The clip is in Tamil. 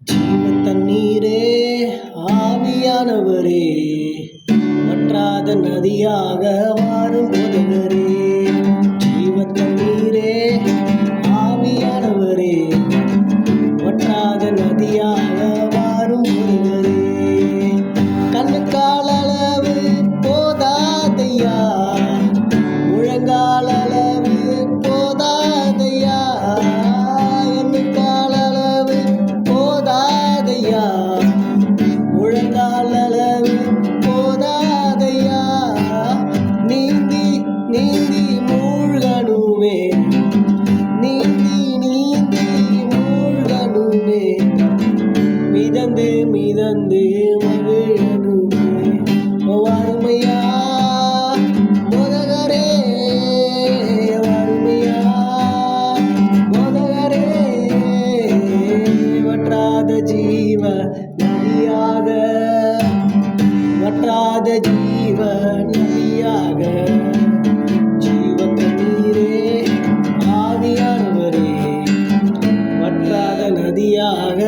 ஜீவ தண்ணீரே ஆவியானவரே, வற்றாத நதியாக வாரும் போதகரே. ஜீவ தண்ணீரே ஆவியானவரே, வற்றாத நதியாக வாரும் போதகரே. கண்ணுக்கால் அளவு போதாதையா, முழங்கால் அளவு போதாதையா, எண்ணுக்கால் அளவு போதாதையா, முழங்கால் அளவு போதாதையா. நீந்தி நீந்தி மூழ்கணுமே, நீந்தி நீந்தி மூழ்கணுமே, மிதந்து மிதந்து மகிழணுமே. வறுமையா போதகரே, வறுமையா போதகரே, வற்றாத ஜீவ நதியாக, வற்றாத ஜீவ நதியாக. ஜீவ தண்ணீரே ஆவியானவரே, வற்றாத நதியாக